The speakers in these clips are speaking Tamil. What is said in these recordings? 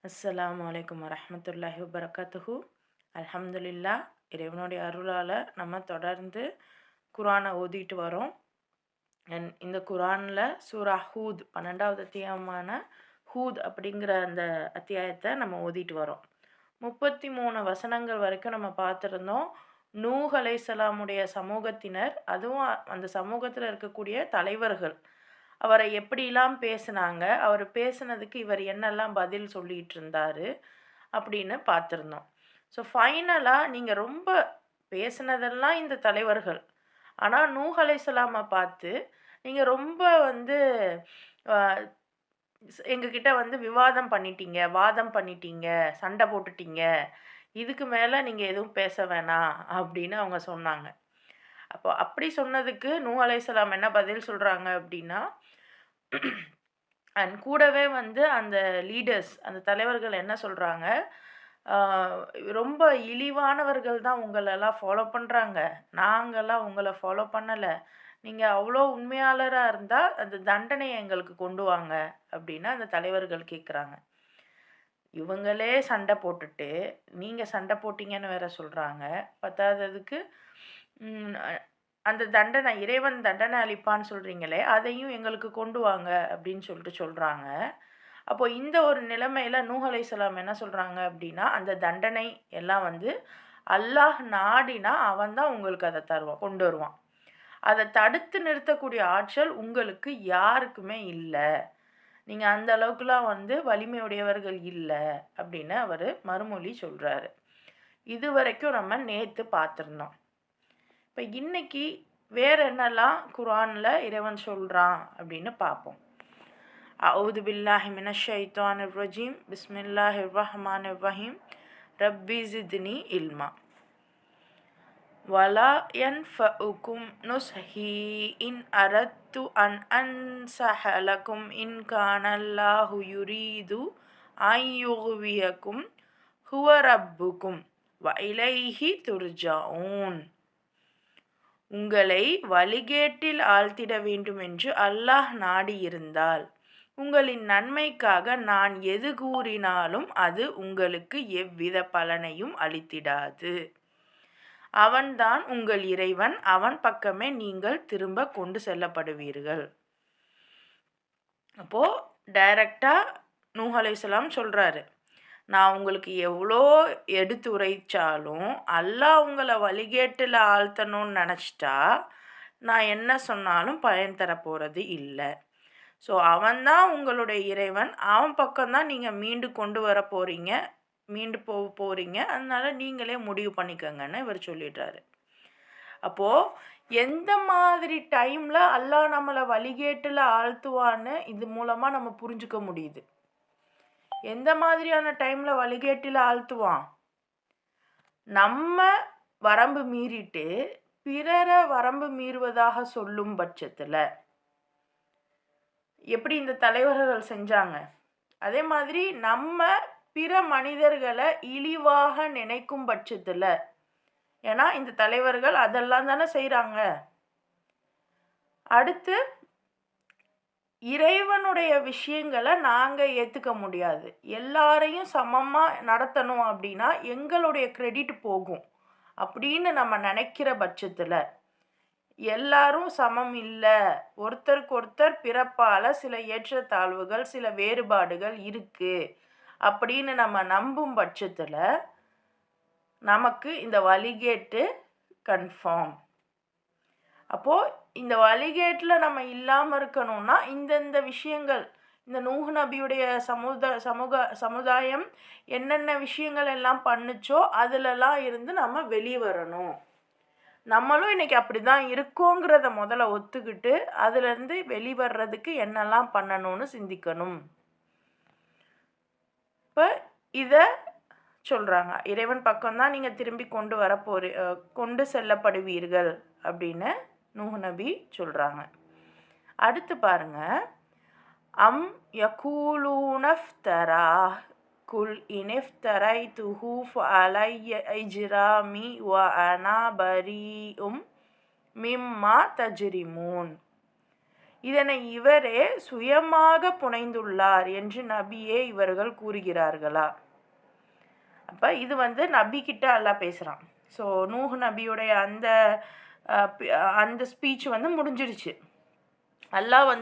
அஸ்ஸலாமு அலைக்கும் வரஹ்மத்துல்லாஹி வபரகாத்துஹு. அல்ஹம்துலில்லா, இறைவனுடைய அருளால் நம்ம தொடர்ந்து குரானை ஓதிட்டு வரோம். இந்த குரானில் சூரா ஹூத் 12வது அத்தியாயமான ஹூத் அப்படிங்கிற அந்த அத்தியாயத்தை நம்ம ஓதிட்டு வரோம். 33 வசனங்கள் வரைக்கும் நம்ம பார்த்துருந்தோம். நூஹ் அலைஹிஸ்ஸலாமுடைய சமூகத்தினர், அதுவும் அந்த சமூகத்தில் இருக்கக்கூடிய தலைவர்கள் அவரை எப்படிலாம் பேசுனாங்க, அவர் பேசுனதுக்கு இவர் என்னெல்லாம் பதில் சொல்லிட்டு இருந்தாரு அப்படின்னு பார்த்துருந்தோம். ஸோ ஃபைனலாக நீங்கள் ரொம்ப பேசுனதெல்லாம் இந்த தலைவர்கள், ஆனால் நூஹ் அலைஹிஸ்ஸலாமை பார்த்து நீங்கள் ரொம்ப வந்து எங்ககிட்ட வந்து விவாதம் பண்ணிட்டீங்க, வாதம் பண்ணிட்டீங்க, சண்டை போட்டுட்டீங்க, இதுக்கு மேலே நீங்கள் எதுவும் பேச வேணாம் அப்படின்னு அவங்க சொன்னாங்க. அப்போ அப்படி சொன்னதுக்கு நூஹ் அலைஹிஸ்ஸலாம் என்ன பதில் சொல்கிறாங்க அப்படின்னா, அண்ட் கூடவே வந்து அந்த லீடர்ஸ், அந்த தலைவர்கள் என்ன சொல்கிறாங்க, ரொம்ப இழிவானவர்கள் தான் உங்களெல்லாம் ஃபாலோ பண்ணுறாங்க, நாங்கள்லாம் உங்களை ஃபாலோ பண்ணலை, நீங்கள் அவ்வளோ உண்மையாளராக இருந்தால் அந்த தண்டனையை எங்களுக்கு கொண்டு வாங்க அப்படின்னு அந்த தலைவர்கள் கேட்குறாங்க. இவங்களே சண்டை போட்டுட்டு நீங்கள் சண்டை போட்டீங்கன்னு வேற சொல்கிறாங்க. பத்தாததுக்கு அந்த தண்டனை, இறைவன் தண்டனை அளிப்பான்னு சொல்கிறீங்களே, அதையும் எங்களுக்கு கொண்டு வாங்க அப்படின்னு சொல்கிறாங்க. அப்போ இந்த ஒரு நிலைமையில் நூஹ் அலைஹிஸ்ஸலாம் என்ன சொல்கிறாங்க அப்படின்னா, அந்த தண்டனை எல்லாம் வந்து அல்லாஹ் நாடினா அவன் தான் உங்களுக்கு அதை கொண்டு வருவான். அதை தடுத்து நிறுத்தக்கூடிய ஆற்றல் உங்களுக்கு யாருக்குமே இல்லை, நீங்கள் அந்த அளவுக்குலாம் வந்து வலிமையுடையவர்கள் இல்லை அப்படின்னு அவர் மறுமொழி சொல்கிறாரு. இது வரைக்கும் நம்ம நேற்று பார்த்துருந்தோம். இப்போ இன்னைக்கு வேற என்னெல்லாம் குரானில் இறைவன் சொல்கிறான் அப்படின்னு பார்ப்போம். அஊது பில்லாஹி மினஷ் ஷைத்தானிர் ரஜீம். பிஸ்மில்லாஹிர் ரஹ்மானிர் ரஹீம். ரப்பி ஜித்னி இல்மா. வலா யன்ஃபஉக்கும் நுஸ்ஹி இன் அரத்து அன் அன்ஸஹ லக்கும் இன் கானல்லாஹு யுரீது அன் யுக்வியக்கும் ஹுவ ரப்புக்கும் வ இலைஹி துர்ஜஊன். உங்களை வழிகேட்டில் ஆழ்த்திட வேண்டுமென்று அல்லாஹ் நாடியிருந்தால் உங்களின் நன்மைக்காக நான் எது கூறினாலும் அது உங்களுக்கு எவ்வித பலனையும் அளித்திடாது. அவன்தான் உங்கள் இறைவன், அவன் பக்கமே நீங்கள் திரும்ப கொண்டு செல்லப்படுவீர்கள். அப்போது டைரக்டாக நூஹ் அலைஹிஸ்ஸலாம் சொல்கிறாரு, நான் உங்களுக்கு எவ்வளோ எடுத்துரைச்சாலும் அல்லாஹ் உங்களை வழிகேட்டில் ஆழ்த்தணும்னு நினச்சிட்டா நான் என்ன சொன்னாலும் பயன் தர போகிறது இல்லை. ஸோ அவன்தான் உங்களுடைய இறைவன், அவன் பக்கம்தான் நீங்கள் கொண்டு வர போகிறீங்க, போக போகிறீங்க, அதனால் நீங்களே முடிவு பண்ணிக்கங்கன்னு இவர் சொல்லிடுறாரு. அப்போது எந்த மாதிரி டைமில் அல்லாஹ் நம்மளை வழிகேட்டில் ஆழ்த்துவான்னு இது மூலமாக நம்ம புரிஞ்சுக்க முடியுது. எந்த மாதிரியான டைமில் வழிகேட்டில் ஆழ்த்துவான்? நம்ம வரம்பு மீறிட்டு பிறரை வரம்பு மீறுவதாக சொல்லும் பட்சத்தில் எப்படி இந்த தலைவர்கள் செஞ்சாங்க, அதே மாதிரி நம்ம பிற மனிதர்களை இழிவாக நினைக்கும் பட்சத்தில், ஏன்னா இந்த தலைவர்கள் அதெல்லாம் தானே செய்கிறாங்க. அடுத்து இறைவனுடைய விஷயங்களை நாங்கள் ஏற்றுக்க முடியாது, எல்லாரையும் சமமாக நடத்தணும் அப்படின்னா எங்களுடைய கிரெடிட் போகும் அப்படின்னு நம்ம நினைக்கிற பட்சத்தில், எல்லாரும் சமம் இல்லை, ஒருத்தருக்கு ஒருத்தர் பிறப்பால் சில ஏற்றத்தாழ்வுகள், சில வேறுபாடுகள் இருக்குது அப்படின்னு நம்ம நம்பும் பட்சத்தில் நமக்கு இந்த வழிகேட்டு கன்ஃபார்ம். அப்போது இந்த வழிகேட்டில் நம்ம இல்லாமல் இருக்கணும்னா இந்தந்த விஷயங்கள், இந்த நூஹ் நபியுடைய சமுதாயம் என்னென்ன விஷயங்கள் எல்லாம் பண்ணுச்சோ அதிலெல்லாம் இருந்து நம்ம வெளியே வரணும். நம்மளும் இன்றைக்கி அப்படி தான் இருக்கோங்கிறத முதல்ல ஒத்துக்கிட்டு அதுலேருந்து வெளிவர்றதுக்கு என்னெல்லாம் பண்ணணும்னு சிந்திக்கணும். இப்போ இதை சொல்கிறாங்க, இறைவன் பக்கம்தான் நீங்கள் திரும்பி கொண்டு செல்லப்படுவீர்கள் அப்படின்னு நூஹ் நபி சொல்கிறாங்க. அடுத்து பாருங்க, அம் யகூலூனஃப்தரா குல் இனிஃப்தரைதுஹு ஃபஅலைய இஜ்ராமி வ அனா பரீஉம் மிம்மா தஜ்ரிமூன். இதனை இவரே சுயமாக புனைந்துள்ளார் என்று நபியே இவர்கள் கூறுகிறார்களா? அப்போ இது நபிக்கிட்ட அல்லாஹ் பேசுகிறான். ஸோ நூஹ் நபியுடைய அந்த ஸ்பீச் முடிஞ்சிடுச்சு. அல்லாஹ்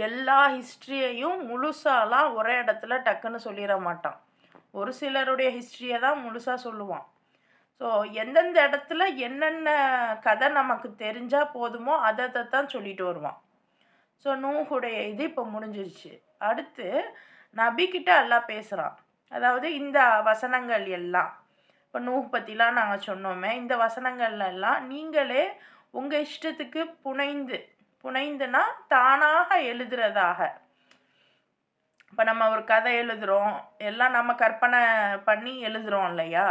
எல்லா ஹிஸ்ட்ரியையும் முழுசாலாம் ஒரே இடத்துல டக்குன்னு சொல்லிட மாட்டான். ஒரு சிலருடைய ஹிஸ்ட்ரியை தான் முழுசாக சொல்லுவான். ஸோ எந்தெந்த இடத்துல என்னென்ன கதை நமக்கு தெரிஞ்சால் போதுமோ அதை தான் சொல்லிட்டு வருவான். ஸோ நூஹுடைய இது இப்போ முடிஞ்சிருச்சு. அடுத்து நபிக்கிட்ட அல்லாஹ் பேசுகிறான். அதாவது இந்த வசனங்கள் எல்லாம் இப்போ நூஹ் பற்றிலாம் நாங்கள் சொன்னோமே, இந்த வசனங்கள்லாம் நீங்களே உங்கள் இஷ்டத்துக்கு புனைந்துனா தானாக எழுதுறதாக. இப்போ நம்ம ஒரு கதை எழுதுகிறோம், எல்லாம் நம்ம கற்பனை பண்ணி எழுதுகிறோம் இல்லையா?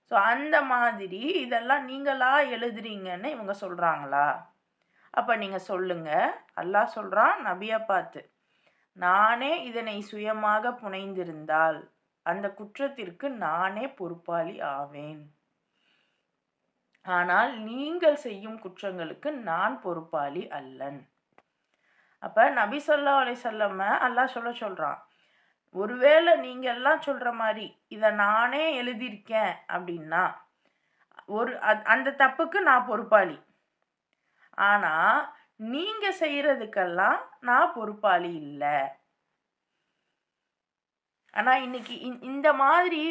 ஸோ அந்த மாதிரி இதெல்லாம் நீங்களா எழுதுறீங்கன்னு இவங்க சொல்கிறாங்களா? அப்போ நீங்கள் சொல்லுங்கள். அல்லாஹ் சொல்கிறான் நபியை பார்த்து, நானே இதனை சுயமாக புனைந்திருந்தால் அந்த குற்றத்திற்கு நானே பொறுப்பாளி ஆவேன். ஆனால் நீங்கள் செய்யும் குற்றங்களுக்கு நான் பொறுப்பாளி அல்லன். அப்போ நபி ஸல்லல்லாஹு அலைஹி வஸல்லம் அல்லாஹ் சொல்கிறான், ஒருவேளை நீங்கள் எல்லாம் சொல்கிற மாதிரி இதை நானே எழுதியிருக்கேன் அப்படின்னா அந்த தப்புக்கு நான் பொறுப்பாளி. ஆனால் நீங்கள் செய்கிறதுக்கெல்லாம் நான் பொறுப்பாளி இல்லை. ஆனால் இன்னைக்கு இந்த மாதிரி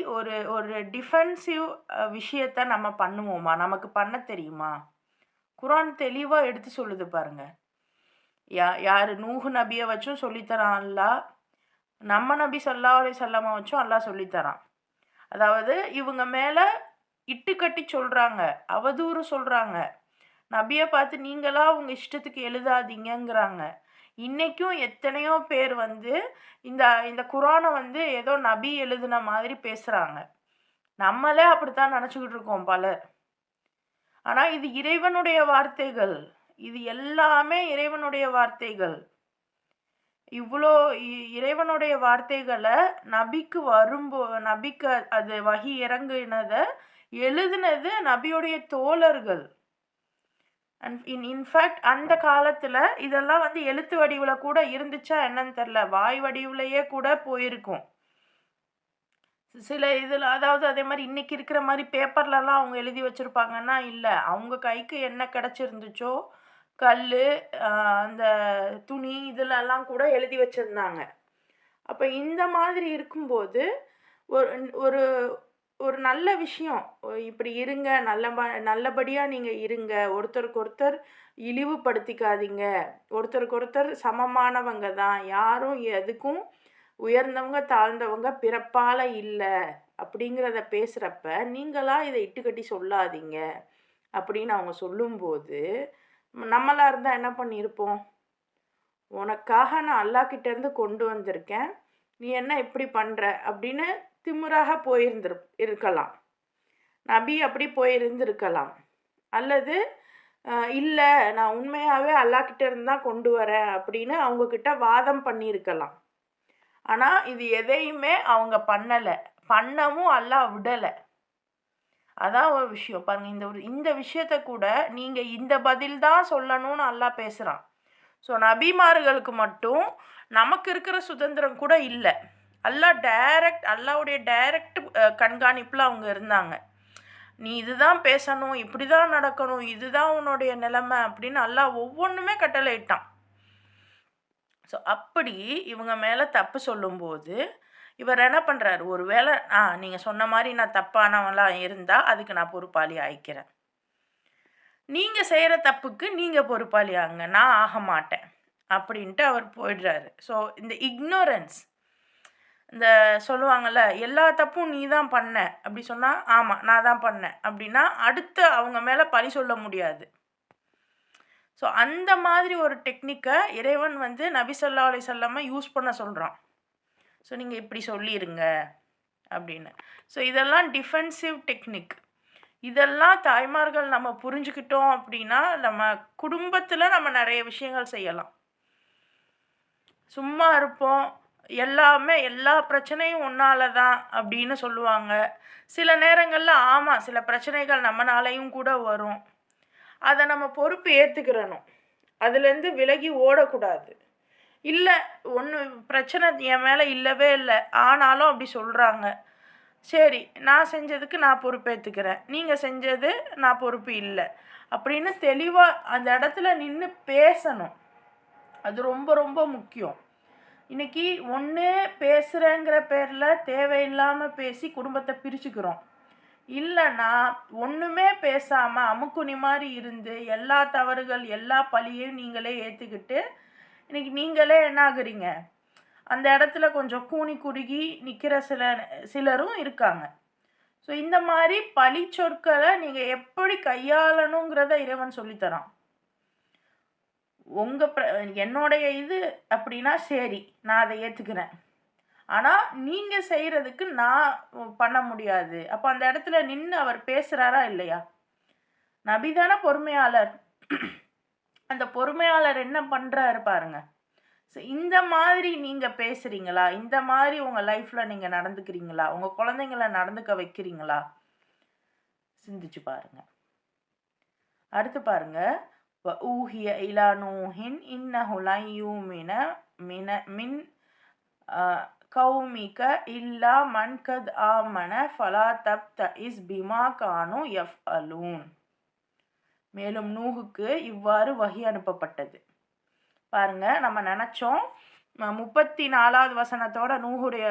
ஒரு டிஃபென்சிவ் விஷயத்த நம்ம பண்ணுவோமா? நமக்கு பண்ண தெரியுமா? குர்ஆன் தெளிவாக எடுத்து சொல்லுது பாருங்க. யார் நூஹ் நபியை வச்சும் சொல்லித்தரான் அல்லாஹ், நம்ம நபி ஸல்லல்லாஹு அலைஹி வஸல்லம் வச்சும் அல்லாஹ் சொல்லித்தரான். அதாவது இவங்க மேலே இட்டுக்கட்டி சொல்கிறாங்க, அவதூறு சொல்கிறாங்க. நபியை பார்த்து நீங்களா உங்கள் இஷ்டத்துக்கு எழுதாதீங்கங்கிறாங்க. இன்றைக்கும் எத்தனையோ பேர் இந்த குர்ஆனை ஏதோ நபி எழுதின மாதிரி பேசுகிறாங்க. நம்மளே அப்படித்தான் நினச்சிக்கிட்டு இருக்கோம் பலர். ஆனால் இது இறைவனுடைய வார்த்தைகள். இது எல்லாமே இறைவனுடைய வார்த்தைகள். இவ்வளோ இறைவனுடைய வார்த்தைகளை நபிக்கு அது வஹி இறங்குனதை எழுதுனது நபியுடைய தோழர்கள். இன்ஃபேக்ட் அந்த காலத்தில் இதெல்லாம் எழுத்து வடிவில் கூட இருந்துச்சா என்னன்னு தெரில, வாய் வடிவிலையே கூட போயிருக்கும் சில இதில். அதாவது அதே மாதிரி இன்றைக்கி இருக்கிற மாதிரி பேப்பர்லலாம் அவங்க எழுதி வச்சுருப்பாங்கன்னா இல்லை, அவங்க கைக்கு என்ன கிடச்சிருந்துச்சோ கல், அந்த துணி இதிலெல்லாம் கூட எழுதி வச்சுருந்தாங்க. அப்போ இந்த மாதிரி இருக்கும்போது ஒரு ஒரு நல்ல விஷயம், இப்படி இருங்க, நல்லபடியாக நீங்கள் இருங்க, ஒருத்தருக்கு ஒருத்தர் இழிவுபடுத்திக்காதீங்க, ஒருத்தருக்கு ஒருத்தர் சமமானவங்க தான், யாரும் எதுக்கும் உயர்ந்தவங்க தாழ்ந்தவங்க பிறப்பால் இல்லை அப்படிங்கிறத பேசுகிறப்ப நீங்களா இதை இட்டுக்கட்டி சொல்லாதீங்க அப்படின்னு அவங்க சொல்லும்போது நம்மளாக இருந்தால் என்ன பண்ணியிருப்போம்? உனக்காக நான் அல்லாஹ்கிட்டேருந்து கொண்டு வந்திருக்கேன், நீ என்ன இப்படி பண்ணுற அப்படின்னு திமிராக இருக்கலாம். நபி அப்படி போயிருந்திருக்கலாம். அல்லது இல்லை நான் உண்மையாகவே அல்லாஹ்கிட்ட இருந்து தான் கொண்டு வரேன் அப்படின்னு அவங்கக்கிட்ட வாதம் பண்ணியிருக்கலாம். ஆனால் இது எதையுமே அவங்க பண்ணலை, பண்ணவும் அல்லாஹ் விடலை. அதான் ஒரு விஷயம் பாருங்கள். இந்த விஷயத்தை கூட நீங்கள் இந்த பதில் தான் சொல்லணும்னு அல்லாஹ் பேசுகிறான். ஸோ நபிமார்களுக்கு மட்டும் நமக்கு இருக்கிற சுதந்திரம் கூட இல்லை. அல்லாஹ்வுடைய டைரக்ட் கண்காணிப்பில் அவங்க இருந்தாங்க. நீ இதுதான் பேசணும், இப்படி தான் நடக்கணும், இதுதான் உன்னுடைய நிலைமை அப்படின்னு அல்லாஹ் ஒவ்வொன்றுமே கட்டளையிட்டான். ஸோ அப்படி இவங்க மேலே தப்பு சொல்லும்போது இவர் என்ன பண்ணுறாரு, ஒரு வேளை நீங்கள் சொன்ன மாதிரி நான் தப்பானவெல்லாம் இருந்தால் அதுக்கு நான் பொறுப்பாளி ஆகிக்கிறேன், நீங்கள் செய்கிற தப்புக்கு நீங்கள் பொறுப்பாளி ஆகுங்க, நான் ஆக மாட்டேன் அப்படின்ட்டு அவர் போயிடுறாரு. ஸோ இந்த இக்னோரன்ஸ், இந்த சொல்லுவாங்கள்ல எல்லா தப்பும் நீ தான் பண்ண அப்படி சொன்னால் ஆமாம் நான் தான் பண்ணேன் அப்படின்னா அடுத்து அவங்க மேலே பழி சொல்ல முடியாது. ஸோ அந்த மாதிரி ஒரு டெக்னிக்கை இறைவன் நபி ஸல்லல்லாஹு அலைஹி வஸல்லம் யூஸ் பண்ண சொல்கிறான். ஸோ நீங்கள் இப்படி சொல்லிடுங்க அப்படின்னு. ஸோ இதெல்லாம் டிஃபென்சிவ் டெக்னிக். இதெல்லாம் தாய்மார்கள் நம்ம புரிஞ்சுக்கிட்டோம் அப்படின்னா நம்ம குடும்பத்தில் நம்ம நிறைய விஷயங்கள் செய்யலாம். சும்மா இருப்போம், எல்லா பிரச்சனையும் ஒன்றால தான் அப்படின்னு சொல்லுவாங்க. சில நேரங்களில் ஆமாம் சில பிரச்சனைகள் நம்மனாலையும் கூட வரும், அதை நம்ம பொறுப்பு ஏற்றுக்கிறணும். அதுலேருந்து விலகி ஓடக்கூடாது. இல்லை ஒன்று பிரச்சனை என் மேலே இல்லவே இல்லை, ஆனாலும் அப்படி சொல்கிறாங்க, சரி நான் செஞ்சதுக்கு நான் பொறுப்பேற்றுக்கிறேன், நீங்கள் செஞ்சது நான் பொறுப்பு இல்லை அப்படின்னு தெளிவாக அந்த இடத்துல நின்று பேசணும். அது ரொம்ப ரொம்ப முக்கியம். இன்றைக்கி ஒன்று பேசுகிறேங்கிற பேரில் தேவையில்லாமல் பேசி குடும்பத்தை பிரிச்சுக்கிறோம். இல்லைன்னா ஒன்றுமே பேசாமல் அமுக்குனி மாதிரி இருந்து எல்லா தவறுகள் எல்லா பழியையும் நீங்களே ஏற்றுக்கிட்டு இன்றைக்கி நீங்களே என்ன ஆகுறீங்க, அந்த இடத்துல கொஞ்சம் கூனி குறுகி நிற்கிற சிலரும் இருக்காங்க. ஸோ இந்த மாதிரி பழி சொற்களை நீங்கள் எப்படி கையாளணுங்கிறத இறைவன் சொல்லித்தரான். என்னுடைய இது அப்படின்னா சரி நான் அதை ஏற்றுக்கிறேன், ஆனால் நீங்கள் செய்கிறதுக்கு நான் பண்ண முடியாது. அப்போ அந்த இடத்துல நின்று அவர் பேசுகிறாரா இல்லையா? நபிதான பொறுமையாளர். அந்த பொறுமையாளர் என்ன பண்ணுறாரு பாருங்க. ஸோ இந்த மாதிரி நீங்கள் பேசுகிறீங்களா? இந்த மாதிரி உங்கள் லைஃப்பில் நீங்கள் நடந்துக்கிறீங்களா? உங்கள் குழந்தைங்கள நடந்துக்க வைக்கிறீங்களா? சிந்திச்சு பாருங்க. அடுத்து பாருங்க, ஊஹிய இலா நூஹின் இன்னஹு லன் யூமின மின் கௌமிக இல்லா மன் கத் ஆமன ஃபலா தப்தஇஸ் பிமா கானு யஃப்அலூன். மேலும் நூஹுக்கு இவ்வாறு வஹி அனுப்பப்பட்டது. பாருங்க, நம்ம நினச்சோம் 34வது வசனத்தோட நூஹுடைய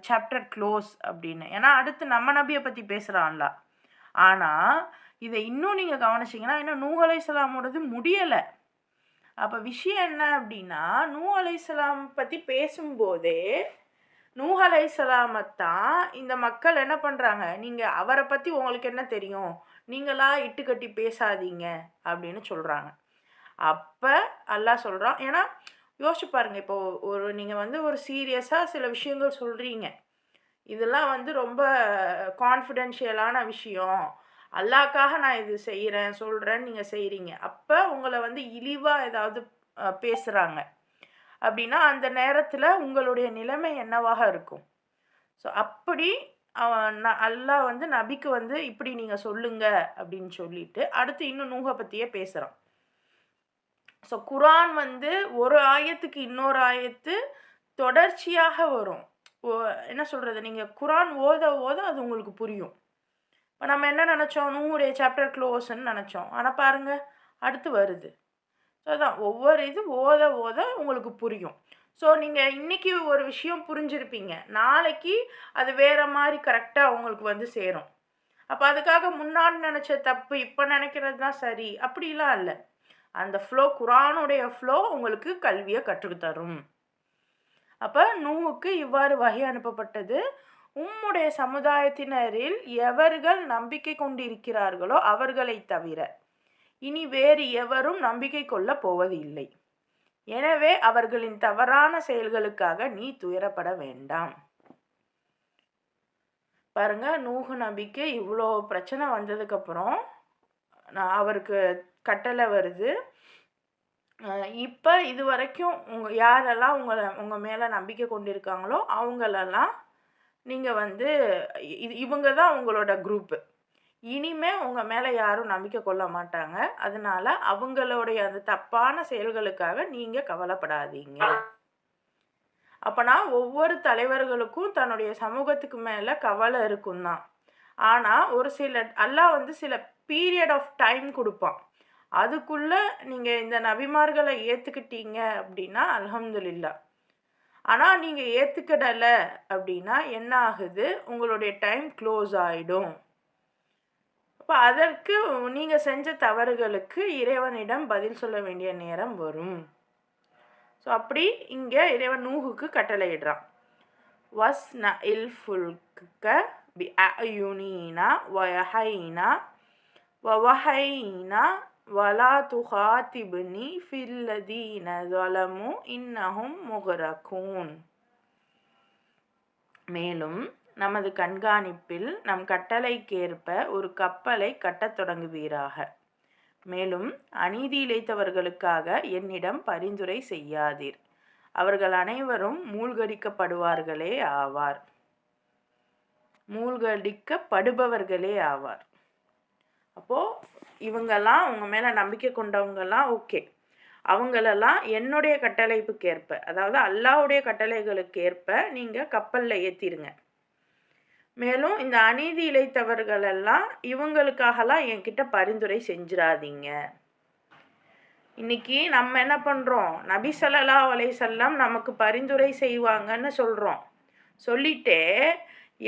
சாப்டர் க்ளோஸ் அப்படின்னு. ஏன்னா அடுத்து நம்ம நபியை பற்றி பேசுகிறான்ல. ஆனால் இதை இன்னும் நீங்கள் கவனிச்சிங்கன்னா இன்னும் நூஹ் அலைஹிஸ்ஸலாமோடது முடியலை. அப்போ விஷயம் என்ன அப்படின்னா, நூஹ் அலைஹிஸ்ஸலாம் பற்றி பேசும்போதே நூஹ் அலைஹிஸ்ஸலாமைத்தான் இந்த மக்கள் என்ன பண்ணுறாங்க, நீங்கள் அவரை பற்றி உங்களுக்கு என்ன தெரியும், நீங்களா இட்டுக்கட்டி பேசாதீங்க அப்படின்னு சொல்கிறாங்க. அப்போ அல்லாஹ் சொல்கிறான். ஏன்னா யோசிச்சு பாருங்கள், இப்போ நீங்கள் ஒரு சீரியஸாக சில விஷயங்கள் சொல்கிறீங்க, இதெல்லாம் ரொம்ப கான்ஃபிடென்ஷியலான விஷயம், அல்லாஹ்க்காக நான் இது செய்கிறேன் சொல்கிறேன்னு நீங்கள் செய்கிறீங்க. அப்போ உங்களை இழிவாக ஏதாவது பேசுகிறாங்க அப்படின்னா அந்த நேரத்தில் உங்களுடைய நிலைமை என்னவாக இருக்கும்? ஸோ அப்படி அல்லாஹ் நபிக்கு இப்படி நீங்கள் சொல்லுங்க அப்படின்னு சொல்லிட்டு அடுத்து இன்னும் நூஹை பற்றியே பேசுகிறான். ஸோ குரான் ஒரு ஆயத்துக்கு இன்னொரு ஆயத்து தொடர்ச்சியாக வரும். என்ன சொல்கிறது, நீங்கள் குரான் ஓத ஓத அது உங்களுக்கு புரியும். இப்போ நம்ம என்ன நினச்சோம், நூஹுடைய சாப்டர் க்ளோஸ்ன்னு நினச்சோம், ஆனால் பாருங்கள் அடுத்து வருது. ஸோ அதான் ஒவ்வொரு இது ஓத ஓத உங்களுக்கு புரியும். ஸோ நீங்கள் இன்றைக்கி ஒரு விஷயம் புரிஞ்சிருப்பீங்க, நாளைக்கு அது வேறு மாதிரி கரெக்டாக உங்களுக்கு சேரும். அப்போ அதுக்காக முன்னாடி நினச்ச தப்பு இப்போ நினைக்கிறது தான் சரி அப்படிலாம் இல்லை. அந்த ஃப்ளோ, குரானுடைய ஃப்ளோ உங்களுக்கு கல்வியை கற்றுத்தரும். அப்போ நூஹுக்கு இவ்வாறு வகை அனுப்பப்பட்டது, உம்முடைய சமுதாயத்தினரில் எவர்கள் நம்பிக்கை கொண்டிருக்கிறார்களோ அவர்களை தவிர இனி வேறு எவரும் நம்பிக்கை கொள்ள போவதில்லை. எனவே அவர்களின் தவறான செயல்களுக்காக நீ துயரப்பட வேண்டாம். பாருங்க, நூஹு நபிக்கு இவ்வளோ பிரச்சனை வந்ததுக்கப்புறம் அவருக்கு கட்டளை வருது, இப்போ இது வரைக்கும் யாரெல்லாம் உங்கள் மேலே நம்பிக்கை கொண்டிருக்காங்களோ அவங்களெல்லாம் நீங்கள் இவங்க தான் உங்களோட குரூப்பு, இனிமே உங்கள் மேலே யாரும் நம்பிக்கை கொள்ள மாட்டாங்க, அதனால அவங்களுடைய அந்த தப்பான செயல்களுக்காக நீங்கள் கவலைப்படாதீங்க. அப்போனா ஒவ்வொரு தலைவர்களுக்கும் தன்னுடைய சமூகத்துக்கு மேலே கவலை இருக்கும் தான். ஆனால் ஒரு அல்லாஹ் சில பீரியட் ஆஃப் டைம் கொடுப்பான், அதுக்குள்ளே நீங்கள் இந்த நபிமார்களை ஏற்றுக்கிட்டீங்க அப்படின்னா அல்ஹம்துலில்லாஹ். ஆனால் நீங்கள் ஏற்றுக்கிடலை அப்படின்னா என்ன ஆகுது, உங்களுடைய டைம் க்ளோஸ் ஆகிடும். அப்போ அதற்கு நீங்கள் செஞ்ச தவறுகளுக்கு இறைவனிடம் பதில் சொல்ல வேண்டிய நேரம் வரும். ஸோ அப்படி இங்கே இறைவன் நூஹுக்கு கட்டளையிடுறான், வஸ் ந இல் ஃபுல்க பி அயுனீனா வயஹைனா வஹைனா வலா துஹாதிப்னி ஃபில்லதீன ஸலமு இன்னஹும் முக்ரகூன். மேலும் நமது கண்காணிப்பில் நம் கட்டளைக்கேற்ப ஒரு கப்பலை கட்டத் தொடங்குவீராக. மேலும் அநீதி இழைத்தவர்களுக்காக என்னிடம் பரிந்துரை செய்யாதீர், அவர்கள் அனைவரும் மூழ்கடிக்கப்படுபவர்களே ஆவார். அப்போது இவங்கெல்லாம் உங்கள் மேலே நம்பிக்கை கொண்டவங்கெல்லாம் ஓகே, அவங்களெல்லாம் என்னுடைய கட்டளைப்புக்கேற்ப, அதாவது அல்லாஹ்வுடைய கட்டளைகளுக்கு ஏற்ப நீங்கள் கப்பலில் ஏற்றிருங்க. மேலும் இந்த அநீதி இழைத்தவர்களெல்லாம் இவங்களுக்காகலாம் என்கிட்ட பரிந்துரை செஞ்சிடாதீங்க. இன்னைக்கு நம்ம என்ன பண்ணுறோம், நபி ஸல்லல்லாஹு அலைஹி வஸல்லம் நமக்கு பரிந்துரை செய்வாங்கன்னு சொல்கிறோம். சொல்லிட்டு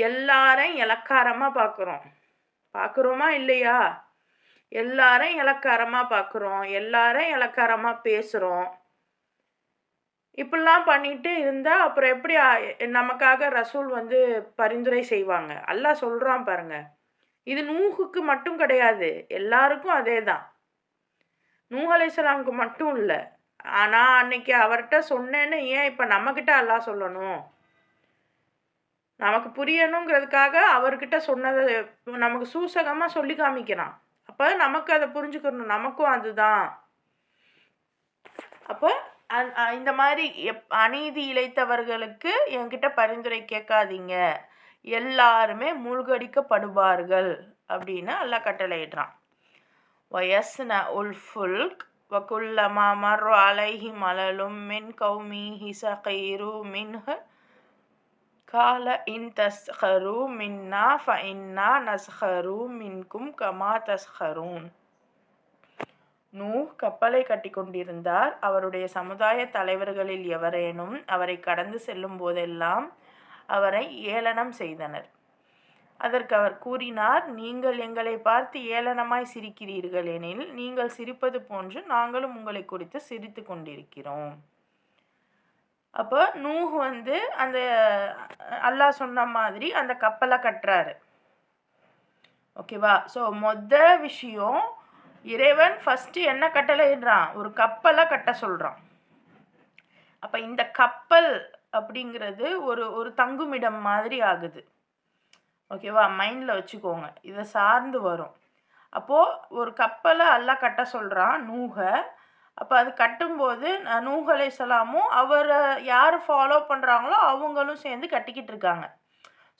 எல்லாரையும் இளக்காரமாக பார்க்குறோமா இல்லையா? எல்லாரையும் இளக்காரமாக பார்க்குறோம், எல்லாரையும் இளக்காரமாக பேசுகிறோம். இப்படிலாம் பண்ணிட்டு இருந்தால் அப்புறம் எப்படி நமக்காக ரசூல் வந்து பரிந்துரை செய்வாங்க? அல்லாஹ் சொல்கிறான் பாருங்க. இது நூஹுக்கு மட்டும் கிடையாது, எல்லாருக்கும் அதே தான். நூஹ் அலைஹிஸ்ஸலாமுக்கு மட்டும் இல்லை. ஆனால் அன்னைக்கு அவர்கிட்ட சொன்னேன்னு ஏன் இப்போ நம்மக்கிட்ட அல்லாஹ் சொல்லணும்? நமக்கு புரியணுங்கிறதுக்காக அவர்கிட்ட சொன்னதை நமக்கு சூசகமாக சொல்லி காமிக்கிறான். அப்போ நமக்கு அதை புரிஞ்சுக்கணும், நமக்கும் அதுதான். அப்போ இந்த மாதிரி அநீதி இழைத்தவர்களுக்கு என்கிட்ட பரிந்துரை கேட்காதீங்க, எல்லாருமே மூழ்கடிக்கப்படுவார்கள் அப்படின்னு அல்லாஹ் கட்டளையிடுறான். வயஸ்ன உல் ஃபுல்க் வகுல்லமா மர்ரு அலைஹி மலலும் மின் கௌமிஹி சகீரு மின்ஹ கால இன் தஸ்ஹரு மின்னா ஃபஇன்னா நஸ்ஹரு மின்கும் கமா தஸ்ஹரூன். நூஹ் கப்பலை கட்டி கொண்டிருந்தார். அவருடைய சமுதாய தலைவர்களில் எவரேனும் அவரை கடந்து செல்லும் போதெல்லாம் அவரை ஏளனம் செய்தனர். அதற்கு அவர் கூறினார், நீங்கள் எங்களை பார்த்து ஏளனமாய் சிரிக்கிறீர்கள் எனில் நீங்கள் சிரிப்பது போன்று நாங்களும் உங்களை குறித்து சிரித்து கொண்டிருக்கிறோம். அப்போ நூஹ் வந்து அந்த அல்லாஹ் சொன்ன மாதிரி அந்த கப்பலை கட்டுறாரு. ஓகேவா? ஸோ விஷயம், இறைவன் ஃபஸ்ட்டு என்ன கட்டளையிடுறான்? ஒரு கப்பலை கட்ட சொல்கிறான். அப்போ இந்த கப்பல் அப்படிங்கிறது ஒரு தங்குமிடம் மாதிரி ஆகுது. ஓகேவா? மைண்டில் வச்சுக்கோங்க, இதை சார்ந்து வரும். அப்போது ஒரு கப்பலை அல்லாஹ் கட்ட சொல்கிறான் நூஹை. அப்போ அது கட்டும்போது நூஹ் அலைஹிஸ்ஸலாமும் அவரை யார் ஃபாலோ பண்ணுறாங்களோ அவங்களும் சேர்ந்து கட்டிக்கிட்டு இருக்காங்க.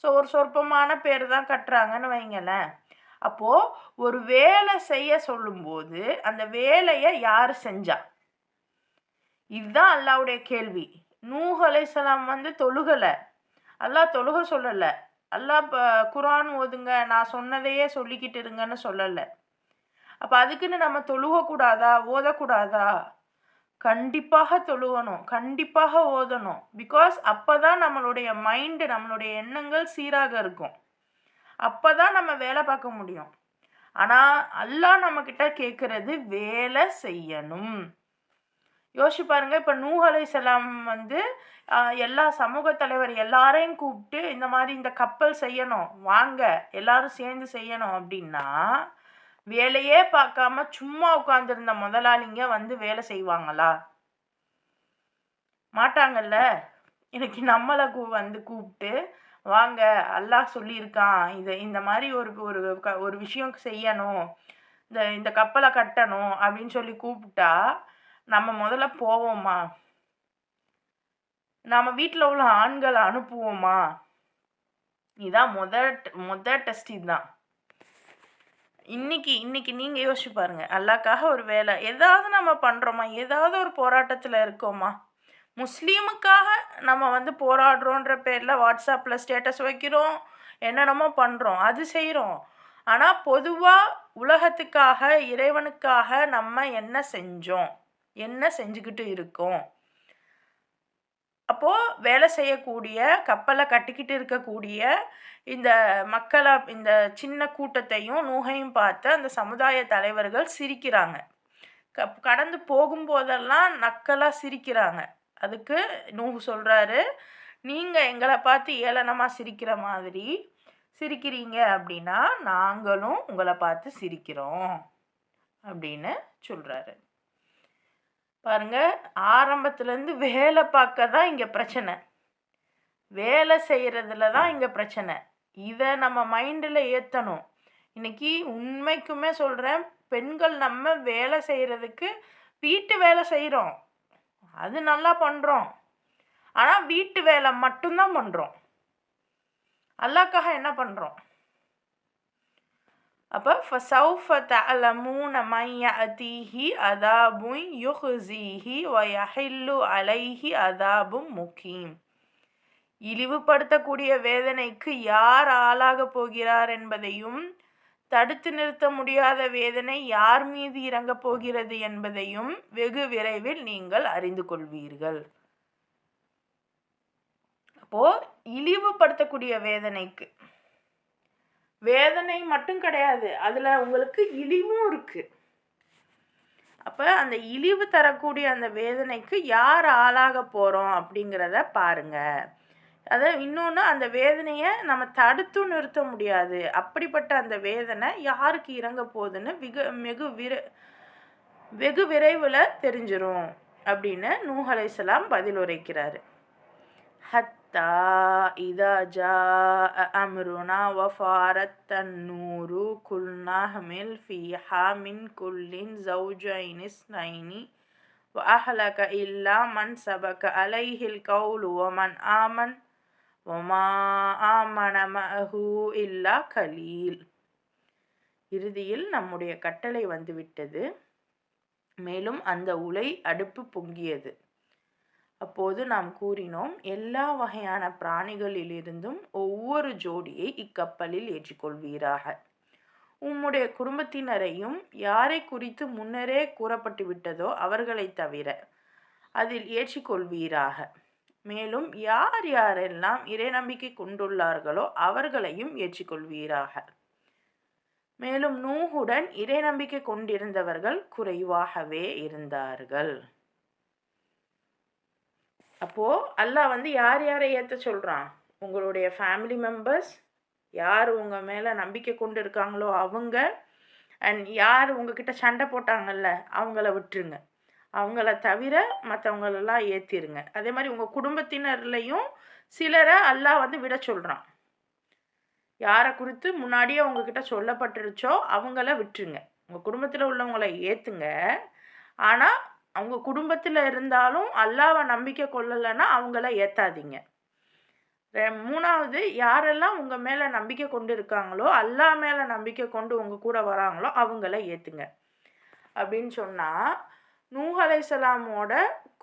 ஸோ ஒரு சொற்பமான பேர் தான் கட்டுறாங்கன்னு வைங்களேன். அப்போது ஒரு வேலை செய்ய சொல்லும்போது அந்த வேலையை யார் செஞ்சா? இதுதான் அல்லாஹ்வுடைய கேள்வி. நூஹ் அலைஹிஸ்ஸலாம் வந்து தொழுகலை, அல்லாஹ் தொழுக சொல்லலை. அல்லாஹ் குர்ஆன் ஓதுங்க, நான் சொன்னதையே சொல்லிக்கிட்டு இருங்கன்னு சொல்லலை. அப்போ அதுக்குன்னு நம்ம தொழுகக்கூடாதா, ஓதக்கூடாதா? கண்டிப்பாக தொழுகணும், கண்டிப்பாக ஓதணும். பிகாஸ் அப்போ தான் நம்மளுடைய மைண்டு, நம்மளுடைய எண்ணங்கள் சீராக இருக்கும். அப்போ தான் நம்ம வேலை பார்க்க முடியும். ஆனால் அல்லாஹ் நம்மக்கிட்ட கேட்குறது வேலை செய்யணும். யோசிச்சு பாருங்க. இப்போ நூஹ் அலைஹிஸ்ஸலாம் வந்து எல்லா சமூக தலைவர் எல்லாரையும் கூப்பிட்டு இந்த மாதிரி இந்த கப்பல் செய்யணும், வாங்க எல்லாரும் சேர்ந்து செய்யணும் அப்படின்னா, வேலையே பார்க்காம சும்மா உட்காந்துருந்த முதலாளிங்க வந்து வேலை செய்வாங்களா? மாட்டாங்கல்ல. இன்னைக்கு நம்மளை வந்து கூப்பிட்டு வாங்க அல்லாஹ் சொல்லியிருக்கான், இந்த மாதிரி ஒரு விஷயம் செய்யணும், இந்த கப்பலை கட்டணும் அப்படின்னு சொல்லி கூப்பிட்டா நம்ம முதல்ல போவோமா? நம்ம வீட்டில் உள்ள ஆண்களை அனுப்புவோமா? இதுதான் முதல் டெஸ்ட். இதுதான் இன்னைக்கு நீங்கள் யோசிச்சு பாருங்க. அல்லாஹ்க்காக ஒரு வேலை ஏதாவது நம்ம பண்ணுறோமா? ஏதாவது ஒரு போராட்டத்தில் இருக்கோமா? முஸ்லீமுக்காக நம்ம வந்து போராடுறோன்ற பேரில் வாட்ஸ்அப்பில் ஸ்டேட்டஸ் வைக்கிறோம், என்னென்னமோ பண்ணுறோம், அது செய்கிறோம். ஆனால் பொதுவாக உலகத்துக்காக, இறைவனுக்காக நம்ம என்ன செஞ்சோம், என்ன செஞ்சுக்கிட்டு இருக்கோம்? அப்போது வேலை செய்யக்கூடிய, கப்பலை கட்டிக்கிட்டு இருக்கக்கூடிய இந்த மக்களை, இந்த சின்ன கூட்டத்தையும் நூஹையும் பார்த்து அந்த சமுதாய தலைவர்கள் சிரிக்கிறாங்க. கடந்து போகும்போதெல்லாம் நக்கலாக சிரிக்கிறாங்க. அதுக்கு நூஹ் சொல்கிறாரு, நீங்கள் எங்களை பார்த்து ஏளனமாக சிரிக்கிற மாதிரி சிரிக்கிறீங்க அப்படின்னா நாங்களும் உங்களை பார்த்து சிரிக்கிறோம் அப்படின்னு சொல்கிறாரு. பாருங்க, ஆரம்பத்துலேருந்து வேலை பார்க்க தான் இங்கே பிரச்சனை, வேலை செய்கிறதுல தான் இங்கே பிரச்சனை. இதை நம்ம மைண்டில் ஏற்றணும். இன்னைக்கு உண்மைக்குமே சொல்கிறேன், பெண்கள் நம்ம வேலை செய்கிறதுக்கு வீட்டு வேலை செய்கிறோம், அது நல்லா பண்ணுறோம். ஆனால் வீட்டு வேலை மட்டும்தான் பண்ணுறோம். அல்லாஹ்க்காக என்ன பண்ணுறோம்? அப்போ ஃபசௌஃப தஅலமூன மன் யஅதீஹி அதாபுன் யுஹ்ஸீஹி வ யஹில்லு அலைஹி அதாபும் முகீம். இழிவுபடுத்தக்கூடிய வேதனைக்கு யார் ஆளாகப் போகிறார் என்பதையும், தடுத்து நிறுத்த முடியாத வேதனை யார் மீது இறங்கப் போகிறது என்பதையும் வெகு விரைவில் நீங்கள் அறிந்து கொள்வீர்கள். அப்போ இழிவுபடுத்தக்கூடிய வேதனைக்கு வேதனை மட்டும் கிடையாது, அதுல உங்களுக்கு இழிவும் இருக்கு. அப்ப அந்த இழிவு தரக்கூடிய அந்த வேதனைக்கு யார் ஆளாக போறோம் அப்படிங்கிறத பாருங்க. இன்னொன்று, அந்த வேதனையை நம்ம தடுத்து நிறுத்த முடியாது. அப்படிப்பட்ட அந்த வேதனை யாருக்கு இறங்க போகுதுன்னு வெகு விரைவில் தெரிஞ்சிரும் அப்படின்னு நூஹ் அலைஹிஸ்ஸலாம் பதில் உரைக்கிறாரு. ஹத்தா இதா ஜாஅ அம்ருனா வஃபாரத் தன்னூரு குல்னா ஹமில் ஃபீஹா மின் குல்லின் ஸௌஜைனி இஸ்னைனி வஅஹ்லக இல்லா மன் சபக அலைஹில் கௌலு வமன் ஆமன் வமா ஆமன மஅஹு இல்லா கலீல். இறுதியில் நம்முடைய கட்டளை வந்துவிட்டது. மேலும் அந்த உலை அடுப்பு பொங்கியது. அப்போது நாம் கூறினோம், எல்லா வகையான பிராணிகளிலிருந்தும் ஒவ்வொரு ஜோடியை இக்கப்பலில் ஏற்றிக்கொள்வீராக. உம்முடைய குடும்பத்தினரையும் யாரை குறித்து முன்னரே கூறப்பட்டு விட்டதோ அவர்களை தவிர அதில் ஏற்றிக்கொள்வீராக. மேலும் யார் யாரெல்லாம் இறை நம்பிக்கை கொண்டுள்ளார்களோ அவர்களையும் ஏற்றிக்கொள்வீராக. மேலும் நூஹுடன் இறை நம்பிக்கை கொண்டிருந்தவர்கள் குறைவாகவே இருந்தார்கள். அப்போ அல்லாஹ் யார் யாரை ஏற்ற சொல்றான்? உங்களுடைய ஃபேமிலி மெம்பர்ஸ், யார் உங்க மேல நம்பிக்கை கொண்டு இருக்காங்களோ அவங்க, அண்ட் யார் உங்ககிட்ட சண்டை போட்டாங்கல்ல அவங்கள விட்டுருங்க. அவங்கள தவிர மற்றவங்களெல்லாம் ஏற்றிருங்க. அதே மாதிரி உங்கள் குடும்பத்தினர்லையும் சிலரை அல்லாஹ் விட சொல்கிறான். யாரை குறித்து முன்னாடியே உங்ககிட்ட சொல்லப்பட்டுருச்சோ அவங்கள விட்டுருங்க. உங்கள் குடும்பத்தில் உள்ளவங்களை ஏற்றுங்க. ஆனால் அவங்க குடும்பத்தில் இருந்தாலும் அல்லாஹ்வை நம்பிக்கை கொள்ளலைன்னா அவங்கள ஏற்றாதீங்க. மூணாவது, யாரெல்லாம் உங்கள் மேலே நம்பிக்கை கொண்டு இருக்காங்களோ, அல்லாஹ் மேலே நம்பிக்கை கொண்டு உங்கள் கூட வராங்களோ அவங்கள ஏற்றுங்க அப்படின்னு சொன்னால், நூஹ் அலைஹிஸ்ஸலாமோட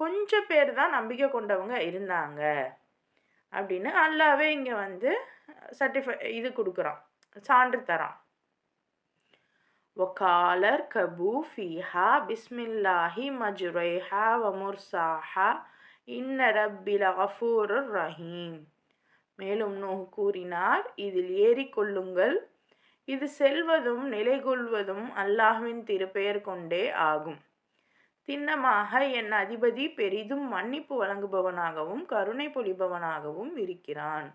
கொஞ்சம் பேர் தான் நம்பிக்கை கொண்டவங்க இருந்தாங்க அப்படின்னு அல்லாஹ்வே இங்கே இது கொடுக்குறான், சான்று தரான். வகாலர் கபூ ஃபீஹா பிஸ்மில்லாஹி மஜ்ரைஹா வ முர்சாஹா இன்ன ரப்பி லகஃபூருர் ரஹீம். மேலும் நூஹ் கூறினார், இதில் ஏறிக்கொள்ளுங்கள், இது செல்வதும் நிலை கொள்வதும் அல்லாஹ்வின் திருப்பெயர் கொண்டே ஆகும். திண்ணமாக என் அதிபதி பெரிதும் மன்னிப்பு வழங்குபவனாகவும் கருணை பொழிபவனாகவும் இருக்கிறான்.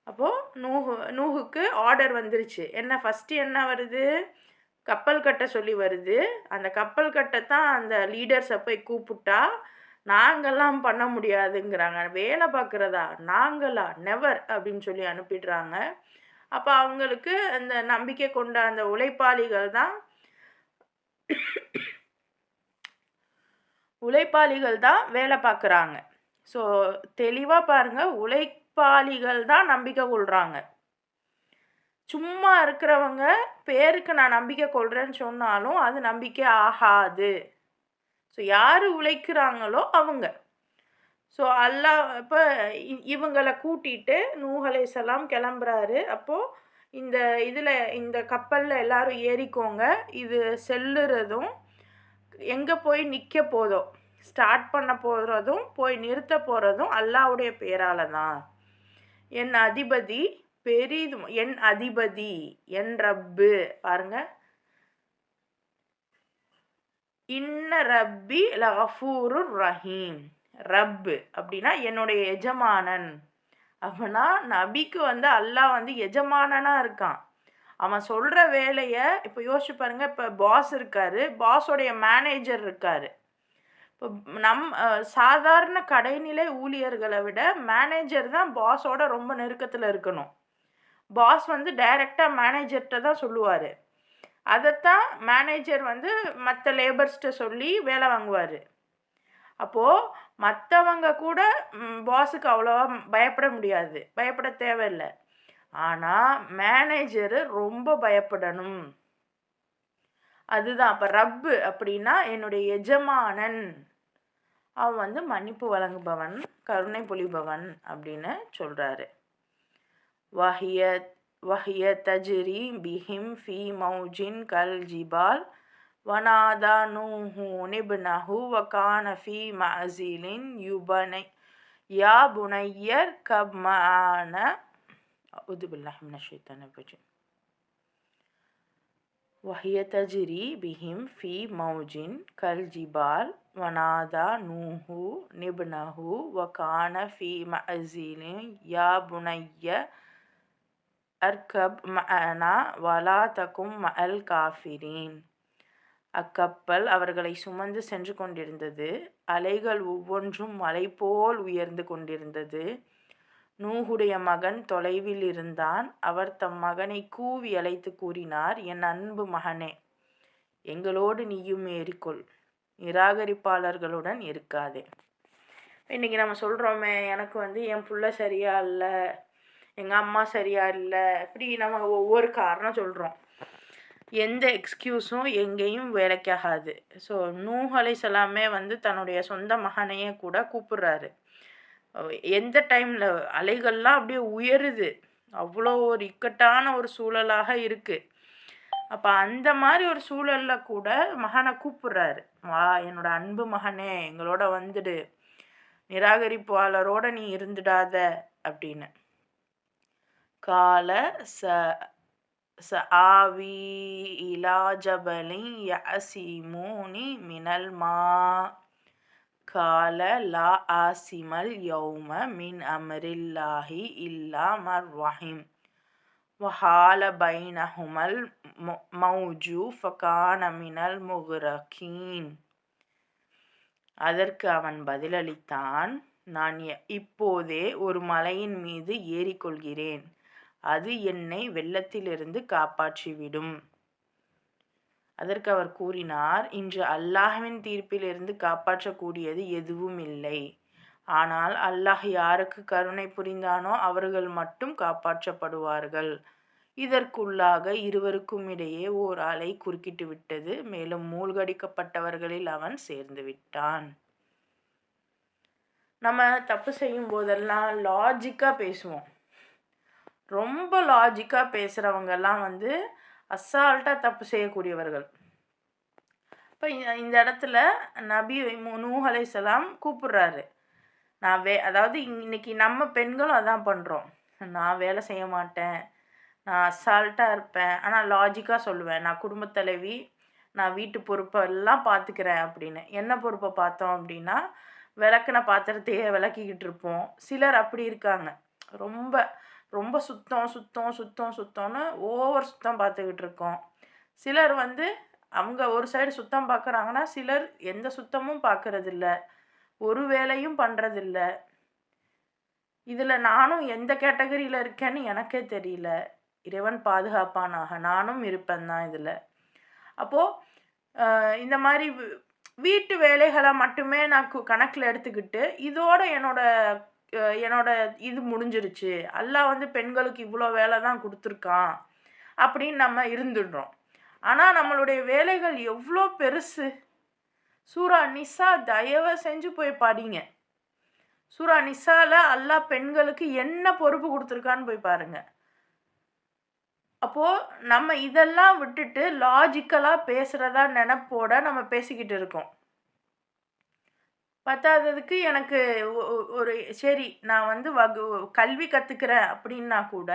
அப்போ நூஹுக்கு ஆர்டர் வந்துருச்சு. ஃபர்ஸ்ட் என்ன வருது? கப்பல் கட்ட சொல்லி வருது. அந்த கப்பல் கட்டத்தான் அந்த லீடர்ஸை போய் கூப்பிட்டா, நாங்கெல்லாம் பண்ண முடியாதுங்கிறாங்க. வேலை பார்க்குறதா? நாங்களா? நெவர் அப்படின்னு சொல்லி அனுப்பிடுறாங்க. அப்போ அவங்களுக்கு அந்த நம்பிக்கை கொண்ட அந்த உழைப்பாளிகள் தான் வேலை பார்க்குறாங்க. ஸோ தெளிவாக பாருங்கள், உழைப்பாளிகள் தான் நம்பிக்கை கொள்கிறாங்க. சும்மா இருக்கிறவங்க பேருக்கு நான் நம்பிக்கை கொள்கிறேன்னு சொன்னாலும் அது நம்பிக்கை ஆகாது. ஸோ யார் உழைக்கிறாங்களோ அவங்க. ஸோ அல்லாஹ் இப்போ இவங்களை கூட்டிகிட்டு நூஹ் அலைஹிஸ்ஸலாம் கிளம்புறாரு. அப்போது இந்த கப்பலில் எல்லாரும் ஏறிக்கோங்க, இது செல்லுறதும் எங்கே போய் நிற்க போதோ, ஸ்டார்ட் பண்ண போகிறதும் போய் நிறுத்த போகிறதும் அல்லாஹ்வுடைய பேரால தான். என் அதிபதி பெரிதும், என் அதிபதி, என் ரப்பு, பாருங்க, இன்ன ரப்பி லகஃபூருர் ரஹீம். ரப்பு அப்படின்னா என்னுடைய எஜமானன். அப்படின்னா நபிக்கு அல்லாஹ் எஜமானனாக இருக்கான். அவன் சொல்கிற வேலையை இப்போ யோசிச்சு பாருங்க. இப்போ பாஸ் இருக்காரு, பாஸோடைய மேனேஜர் இருக்காரு. இப்போ சாதாரண கடைநிலை ஊழியர்களை விட மேனேஜர் தான் பாஸோட ரொம்ப நெருக்கத்தில் இருக்கணும். பாஸ் டைரெக்டாக மேனேஜர்கிட்ட தான் சொல்லுவார். அதைத்தான் மேனேஜர் மற்ற லேபர்ஸ்கிட்ட சொல்லி வேலை வாங்குவார். அப்போது மற்றவங்க கூட பாஸுக்கு அவ்வளோவா பயப்பட முடியாது, பயப்பட தேவையில்லை. ஆனால் மேனேஜரு ரொம்ப பயப்படணும். அதுதான். அப்போ ரப்பு அப்படின்னா என்னுடைய எஜமானன், அவன் வந்து மன்னிப்பு வழங்குபவன், கருணை பொழிபவன் அப்படின்னு சொல்கிறாரு. வஹிய தஜ்ரி பிஹிம் ஃபி மௌஜின் கல் ஜிபால் வனாதா நூஹு நிப்னஹு வகான ஃபி மஅசிலின் யா புனையர் கப் மஆன அஊது பில்லாஹி மினஷ் ஷைத்தானிர் ரஜீம். வஹிய தஜ்ரி பிஹிம் ஃபி மௌஜின் கல் ஜிபால் வனாதா நூஹு நிப்னஹு வகான ஃபி மஅசிலின் யா புனைய அர்கப் மஅனா வலா தகும் மஅல் காஃபிரீன். அக்கப்பல் அவர்களை சுமந்து சென்று கொண்டிருந்தது. அலைகள் ஒவ்வொன்றும் மலை போல் உயர்ந்து கொண்டிருந்தது. நூஹுடைய மகன் தொலைவில் இருந்தான். அவர் தம் மகனை கூவி அழைத்து கூறினார், என் அன்பு மகனே, எங்களோடு நீயும் ஏறிக்கொள், நிராகரிப்பாளர்களுடன் இருக்காதே. இன்றைக்கி நம்ம சொல்கிறோமே, எனக்கு வந்து என் புள்ள சரியா இல்லை, எங்கள் அம்மா சரியா இல்லை, இப்படி நம்ம ஒவ்வொரு காரணம் சொல்கிறோம். எந்த எக்ஸ்கியூஸும் எங்கேயும் வேலைக்காகாது. ஸோ நூஹ் அலைஹிஸ்ஸலாமே வந்து தன்னுடைய சொந்த மகனையே கூட கூப்பிடுறாரு. எந்த டைமில் அலைகள்லாம் அப்படியே உயருது, அவ்வளோ ஒரு இக்கட்டான ஒரு சூழலாக இருக்குது. அப்போ அந்த மாதிரி ஒரு சூழலில் கூட மகனை கூப்பிடுறாரு, வா என்னோட அன்பு மகனே, எங்களோட வந்துடு, நிராகரிப்பாளரோட நீ இருந்துடாத அப்படின்னு. கால ஆவி இலா ஜபலி யஅசிமுனி மினல் மா கால லா ஆசிமல் யௌம மின் அம்ரில்லாஹி இல்லா மர் ரஹிம் வஹால பைனஹுமல் மௌஜு ஃபகான மினல் முக்ரகீன். அதற்கு அவன் பதிலளித்தான், நான் இப்போதே ஒரு மலையின் மீது ஏறிக்கொள்கிறேன், அது என்னை வெள்ளத்திலிருந்து காப்பாற்றிவிடும். அதற்கு அவர் கூறினார், இன்று அல்லாஹ்வின் தீர்ப்பிலிருந்து காப்பாற்றக்கூடியது எதுவும் இல்லை. ஆனால் அல்லாஹ் யாருக்கு கருணை புரிந்தானோ அவர்கள் மட்டும் காப்பாற்றப்படுவார்கள். இதற்குள்ளாக இருவருக்கும் இடையே ஓர் அலை குறுக்கிட்டு விட்டது. மேலும் மூழ்கடிக்கப்பட்டவர்களில் அவன் சேர்ந்து விட்டான். நம்ம தப்பு செய்யும் போதெல்லாம் லாஜிக்காக பேசுவோம். ரொம்ப லாஜிக்காக பேசுகிறவங்கெல்லாம் வந்து அசால்ட்டாக தப்பு செய்யக்கூடியவர்கள். இப்போ இந்த இடத்துல நபி நூஹ் அலைஹிஸ்ஸலாம் கூப்பிடுறாரு. அதாவது இன்னைக்கு நம்ம பெண்களும் அதான் பண்ணுறோம். நான் வேலை செய்ய மாட்டேன், நான் அசால்ட்டாக இருப்பேன், ஆனால் லாஜிக்காக சொல்லுவேன், நான் குடும்பத்தலைவி, நான் வீட்டு பொறுப்பை எல்லாம் பார்த்துக்கிறேன் அப்படின்னு. என்ன பொறுப்பை பார்த்தோம் அப்படின்னா, விளக்குன பாத்திரத்தையே விளக்கிக்கிட்டு இருப்போம். சிலர் அப்படி இருக்காங்க, ரொம்ப ரொம்ப சுத்தம்னு ஓவர் சுத்தம் பார்த்துக்கிட்டு இருக்கோம். சிலர் வந்து அவங்க ஒரு சைடு சுத்தம் பார்க்குறாங்கன்னா, சிலர் எந்த சுத்தமும் பார்க்கறதில்ல, ஒரு வேலையும் பண்ணுறதில்ல. இதில் நானும் எந்த கேட்டகரியில் இருக்கேன்னு எனக்கே தெரியல. இறைவன் பாதுகாப்பானாக, நானும் இருப்பேன் தான் இதில். அப்போது இந்த மாதிரி வீட்டு வேலைகளை மட்டுமே நான் கணக்கில் எடுத்துக்கிட்டு இதோட என்னோட இது முடிஞ்சிருச்சு, அல்லாஹ் வந்து பெண்களுக்கு இவ்வளோ வேலை தான் கொடுத்துருக்கான் அப்படின்னு நம்ம இருந்துடுறோம். ஆனால் நம்மளுடைய வேலைகள் எவ்வளோ பெருசு. சூரா நிசா தயவு செஞ்சு போய் படிங்க. சூரா நிசால அல்லாஹ் பெண்களுக்கு என்ன பொறுப்பு கொடுத்துருக்கான்னு போய் பாருங்க. அப்போது நம்ம இதெல்லாம் விட்டுட்டு லாஜிக்கலாக பேசுகிறதா நினைப்போட நம்ம பேசிக்கிட்டு இருக்கோம். பத்தாததுக்கு எனக்கு ஒரு சரி நான் வந்து கல்வி கற்றுக்கிறேன் அப்படின்னா கூட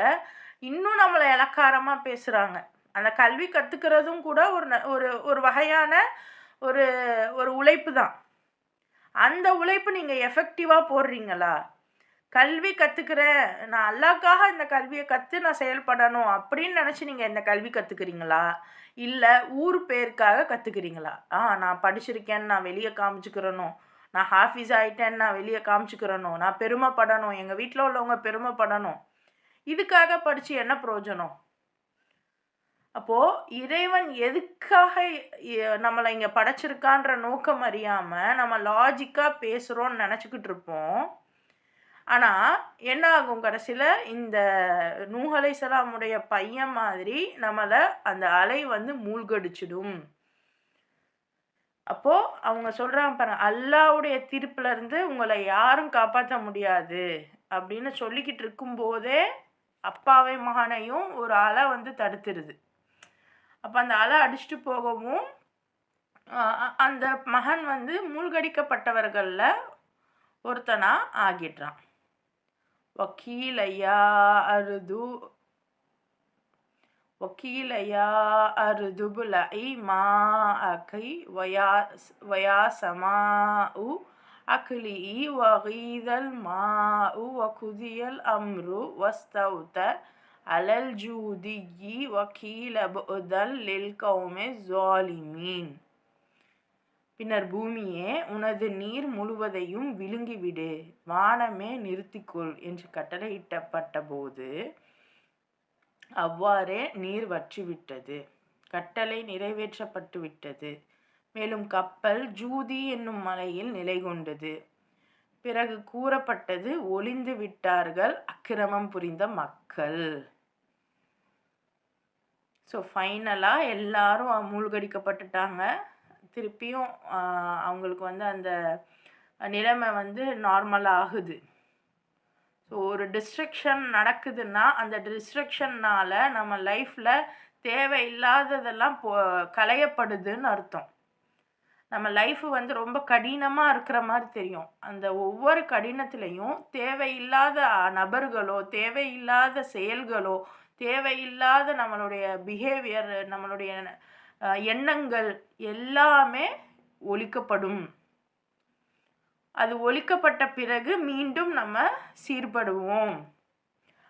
இன்னும் நம்மளை இலக்காரமாக பேசுகிறாங்க. அந்த கல்வி கற்றுக்கிறதும் கூட ஒரு வகையான ஒரு உழைப்பு தான். அந்த உழைப்பு நீங்கள் எஃபெக்டிவாக போடுறீங்களா? கல்வி கற்றுக்கிறேன், நான் அல்லாஹ்க்காக இந்த கல்வியை கற்று நான் செயல்படணும் அப்படின்னு நினச்சி நீங்கள் இந்த கல்வி கற்றுக்கிறீங்களா? இல்லை ஊர் பேருக்காக கற்றுக்கிறீங்களா? நான் படிச்சிருக்கேன்னு நான் வெளியே காமிச்சுக்கிறணும், நான் ஹாஃபிஸ் ஆகிட்டேன்னு நான் வெளியே காமிச்சுக்கிறணும், நான் பெருமைப்படணும், எங்கள் வீட்டில் உள்ளவங்க பெருமைப்படணும், இதுக்காக படித்து என்ன பிரயோஜனம்? அப்போது இறைவன் எதுக்காக நம்மளை இங்கே படைச்சிருக்கான்ற நோக்கம் அறியாமல் நம்ம லாஜிக்காக பேசுகிறோன்னு நினச்சிக்கிட்டு இருப்போம். ஆனால் என்ன ஆகும் கடைசியில் இந்த நூஹ் அலைஹிஸ்ஸலாமுடைய பையன் மாதிரி நம்மளை அந்த அலை வந்து மூழ்கடிச்சிடும். அப்போது அவங்க சொல்கிறாங்க பாருங்க, அல்லாவுடைய தீர்ப்புலேருந்து உங்களை யாரும் காப்பாற்ற முடியாது அப்படின்னு சொல்லிக்கிட்டு இருக்கும்போதே அப்பாவை மகனையும் ஒரு அலை வந்து தடுத்துருது. அப்போ அந்த அலை அடிச்சுட்டு போகவும் அந்த மகன் வந்து மூழ்கடிக்கப்பட்டவர்களில் ஒருத்தனா ஆகிடுறான். وقيل يا أرض ابلعي ماءك ويا سماء أقلعي وغيض الماء وقضي الأمر واستوت على الجودي وقيل بعدا للقوم الظالمين. பின்னர் பூமியே, உனது நீர் முழுவதையும் விழுங்கிவிடு, வானமே நிறுத்திக்கொள் என்று கட்டளையிட்டப்பட்ட போது அவ்வாறே நீர் வற்றிவிட்டது. கட்டளை நிறைவேற்றப்பட்டு விட்டது. மேலும் கப்பல் ஜூதி என்னும் மலையில் நிலை கொண்டது. பிறகு கூறப்பட்டது, ஒளிந்து விட்டார்கள் அக்கிரமம் புரிந்த மக்கள். ஸோ ஃபைனலாக எல்லாரும் மூழ்கடிக்கப்பட்டுட்டாங்க. திருப்பியும் அவங்களுக்கு வந்து அந்த நிலைமை வந்து நார்மலாக ஆகுது. ஸோ ஒரு டிஸ்ட்ரக்ஷன் நடக்குதுன்னா அந்த டிஸ்ட்ரக்ஷன்னால் நம்ம லைஃப்பில் தேவையில்லாததெல்லாம் களையப்படுதுன்னு அர்த்தம். நம்ம லைஃபு வந்து ரொம்ப கடினமாக இருக்கிற மாதிரி தெரியும். அந்த ஒவ்வொரு கடினத்துலேயும் தேவையில்லாத நபர்களோ, தேவையில்லாத செயல்களோ, தேவையில்லாத நம்மளுடைய பிஹேவியர், நம்மளுடைய எண்ணங்கள் எல்லாமே ஒழிக்கப்படும். அது ஒழிக்கப்பட்ட பிறகு மீண்டும் நம்ம சீர்படுவோம்.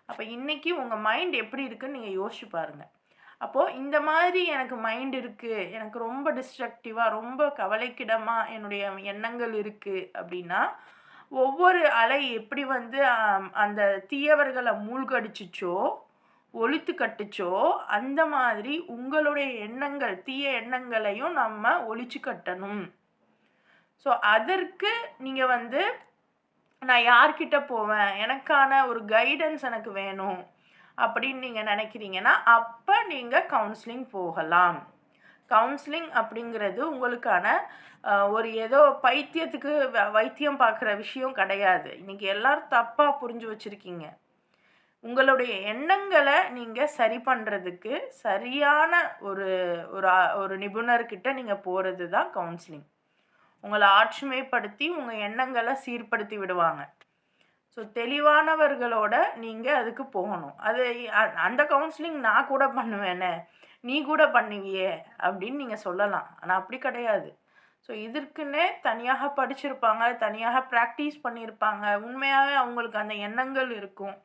அப்போ இன்றைக்கி உங்கள் மைண்ட் எப்படி இருக்குன்னு நீங்கள் யோசிச்சு பாருங்கள். அப்போது இந்த மாதிரி எனக்கு மைண்ட் இருக்குது, எனக்கு ரொம்ப டிஸ்ட்ரக்டிவாக, ரொம்ப கவலைக்கிடமாக என்னுடைய எண்ணங்கள் இருக்குது அப்படின்னா, ஒவ்வொரு அலை எப்படி வந்து அந்த தீயவர்களை மூழ்கடிச்சிச்சோ, ஒழித்து கட்டுச்சோ, அந்த மாதிரி உங்களுடைய எண்ணங்கள், தீய எண்ணங்களையும் நம்ம ஒழிச்சு கட்டணும். ஸோ அதற்கு நீங்கள் வந்து நான் யார்கிட்ட போவேன், எனக்கான ஒரு கைடன்ஸ் எனக்கு வேணும் அப்படின்னு நீங்கள் நினைக்கிறீங்கன்னா அப்போ நீங்கள் கவுன்சிலிங் போகலாம். கவுன்சிலிங் அப்படிங்கிறது உங்களுக்கான ஒரு ஏதோ பைத்தியத்துக்கு வைத்தியம் பார்க்குற விஷயம் கிடையாது. இன்றைக்கி எல்லோரும் தப்பாக புரிஞ்சு வச்சுருக்கீங்க. உங்களுடைய எண்ணங்களை நீங்கள் சரி பண்ணுறதுக்கு சரியான ஒரு ஒரு நிபுணர்கிட்ட நீங்கள் போகிறது தான் கவுன்சிலிங். உங்களை ஆட்சிமைப்படுத்தி உங்கள் எண்ணங்களை சீர்படுத்தி விடுவாங்க. ஸோ தெளிவானவர்களோட நீங்கள் அதுக்கு போகணும். அது அந்த கவுன்சிலிங் நான் கூட பண்ணுவேனே, நீ கூட பண்ணுவியே அப்படின்னு நீங்கள் சொல்லலாம். ஆனால் அப்படி கிடையாது. ஸோ இதற்குன்னே தனியாக படிச்சிருப்பாங்க, தனியாக ப்ராக்டிஸ் பண்ணியிருப்பாங்க. உண்மையாகவே அவங்களுக்கு அந்த எண்ணங்கள் இருக்கும்.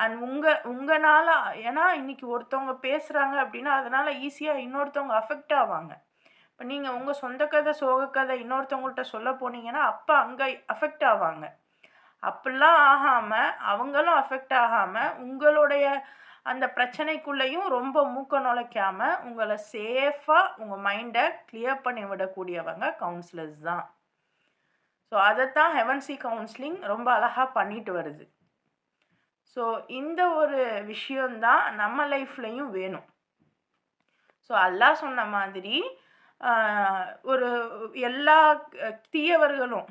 அண்ட் உங்களால், ஏன்னா இன்றைக்கி ஒருத்தவங்க பேசுகிறாங்க அப்படின்னா அதனால் ஈஸியாக இன்னொருத்தவங்க அஃபெக்ட் ஆவாங்க. இப்போ நீங்கள் உங்கள் சொந்த கதை, சோக கதை இன்னொருத்தவங்கள்ட்ட சொல்ல போனீங்கன்னா அப்போ அங்கே அஃபெக்ட் ஆவாங்க. அப்படிலாம் ஆகாமல், அவங்களும் அஃபெக்ட் ஆகாமல், உங்களுடைய அந்த பிரச்சனைக்குள்ளேயும் ரொம்ப மூக்க நுழைக்காமல் உங்களை சேஃபாக உங்கள் மைண்டை கிளியர் பண்ணி விடக்கூடியவங்க கவுன்சிலர்ஸ் தான். ஸோ அதைத்தான் ஹெவன்சி கவுன்சிலிங் ரொம்ப அழகாக பண்ணிட்டு வருது. ஸோ இந்த ஒரு விஷயந்தான் நம்ம லைஃப்லையும் வேணும். ஸோ அல்லாஹ் சொன்ன மாதிரி ஒரு எல்லா தீயவர்களும்,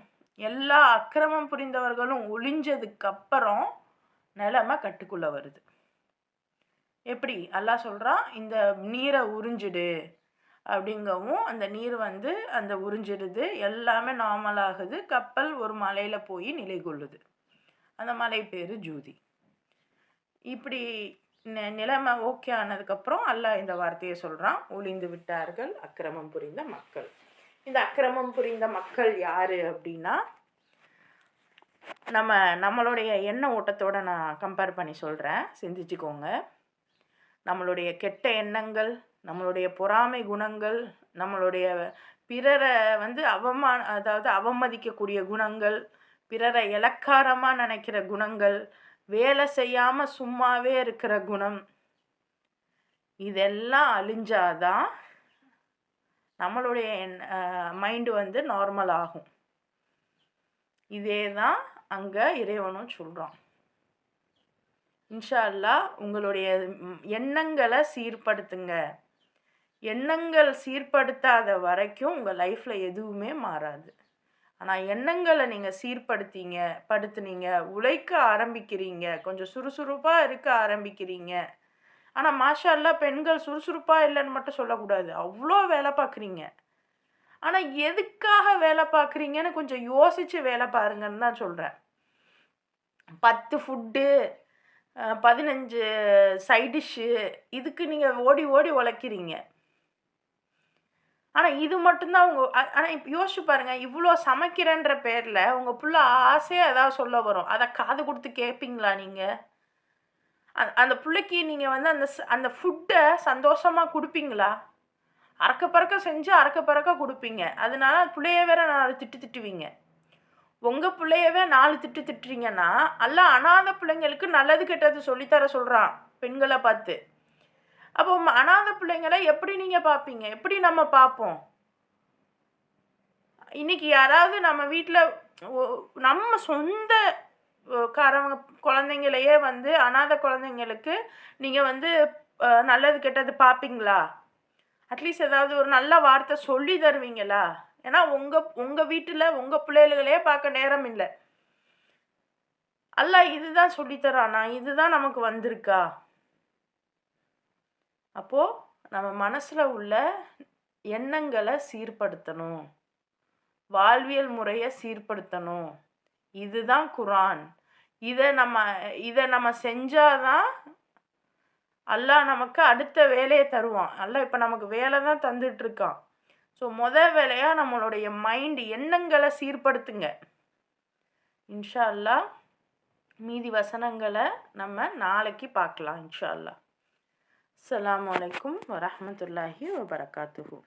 எல்லா அக்கிரமம் புரிந்தவர்களும் ஒழிஞ்சதுக்கப்புறம் நிலைமை கட்டுக்குள்ளே வருது. எப்படி அல்லாஹ் சொல்கிறான், இந்த நீரை உறிஞ்சிடு அப்படிங்கவும் அந்த நீர் வந்து அந்த உறிஞ்சிடுது, எல்லாமே நார்மலாகுது. கப்பல் ஒரு மலையில் போய் நிலை கொள்ளுது. அந்த மலை பேர் ஜூதி. இப்படி நிலைமை ஓகே ஆனதுக்கப்புறம் அல்லாஹ் இந்த வார்த்தையை சொல்கிறான், ஒளிந்து விட்டார்கள் அக்கிரமம் புரிந்த மக்கள். இந்த அக்கிரமம் புரிந்த மக்கள் யார் அப்படின்னா, நம்மளுடைய எண்ண ஓட்டத்தோடு நான் கம்பேர் பண்ணி சொல்கிறேன், சிந்திச்சுக்கோங்க. நம்மளுடைய கெட்ட எண்ணங்கள், நம்மளுடைய பொறாமை குணங்கள், நம்மளுடைய பிறரை வந்து அதாவது அவமதிக்கக்கூடிய குணங்கள், பிறரை இலக்காரமாக நினைக்கிற குணங்கள், வேலை செய்யாமல் சும்மாவே இருக்கிற குணம், இதெல்லாம் அழிஞ்சாதான் நம்மளுடைய மைண்டு வந்து நார்மல் ஆகும். இதே தான் அங்கே இறைவனும் சொல்கிறான். இன்ஷா அல்லாஹ் உங்களுடைய எண்ணங்களை சீர்படுத்துங்க. எண்ணங்கள் சீர்படுத்தாத வரைக்கும் உங்கள் லைஃப்பில் எதுவுமே மாறாது. ஆனால் எண்ணங்களை நீங்கள் படுத்துனீங்க, உழைக்க ஆரம்பிக்கிறீங்க, கொஞ்சம் சுறுசுறுப்பாக இருக்க ஆரம்பிக்கிறீங்க. ஆனால் மாஷா அல்லாஹ் பெண்கள் சுறுசுறுப்பாக இல்லைன்னு மட்டும் சொல்லக்கூடாது, அவ்வளோ வேலை பார்க்குறீங்க. ஆனால் எதுக்காக வேலை பார்க்குறீங்கன்னு கொஞ்சம் யோசித்து வேலை பாருங்கன்னு தான் சொல்கிறேன். 10 ஃபுட்டு 15 சைட் டிஷ்ஷு இதுக்கு நீங்கள் ஓடி ஓடி உழைக்கிறீங்க. ஆனால் இது மட்டும்தான் ஆனால் இப்போ யோசிச்சு பாருங்கள், இவ்வளோ சமைக்கிறேன்ற பேரில் உங்கள் புள்ள ஆசையாக ஏதாவது சொல்ல வரும், அதை காது கொடுத்து கேட்பீங்களா நீங்கள்? அந்த பிள்ளைக்கு நீங்கள் வந்து அந்த ஃபுட்டை சந்தோஷமாக கொடுப்பீங்களா? அறக்க பறக்க செஞ்சு அறக்க பறக்க கொடுப்பீங்க. அதனால பிள்ளைய வேற 4 திட்டுவீங்க. உங்கள் பிள்ளையவே 4 திட்டுறீங்கன்னா எல்லாம் அனாதை பிள்ளைங்களுக்கு நல்லது கெட்டது சொல்லித்தர சொல்கிறான் பெண்களை பார்த்து. அப்போ அனாதை பிள்ளைங்களை எப்படி நீங்கள் பார்ப்பீங்க? எப்படி நம்ம பார்ப்போம்? இன்னைக்கு யாராவது நம்ம வீட்டில் நம்ம சொந்த குழந்தைங்களையே வந்து அனாதை குழந்தைங்களுக்கு நீங்கள் வந்து நல்லது கெட்டது பார்ப்பீங்களா? அட்லீஸ்ட் ஏதாவது ஒரு நல்ல வார்த்தை சொல்லி தருவீங்களா? ஏன்னா உங்கள் வீட்டில் உங்கள் பிள்ளைகளே பார்க்க நேரம் இல்லை. அல்லாஹ் இதுதான் சொல்லித்தரானா? இதுதான் நமக்கு வந்திருக்கா? அப்போது நம்ம மனசில் உள்ள எண்ணங்களை சீர்படுத்தணும், வாழ்வியல் முறையை சீர்படுத்தணும். இதுதான் குர்ஆன். இதை நம்ம செஞ்சாதான் அல்லாஹ் நமக்கு அடுத்த வேலையை தருவான். அல்லாஹ் இப்போ நமக்கு வேலை தான் தந்துட்டுருக்கான். ஸோ வேலையாக நம்மளுடைய எண்ணங்களை சீர்படுத்துங்க. இன்ஷா அல்லாஹ் மீதி வசனங்களை நம்ம நாளைக்கு பார்க்கலாம் இன்ஷா அல்லாஹ். அஸ்ஸலாமு அலைக்கும் வரஹ்மத்துல்லாஹி வபரகாத்துஹு.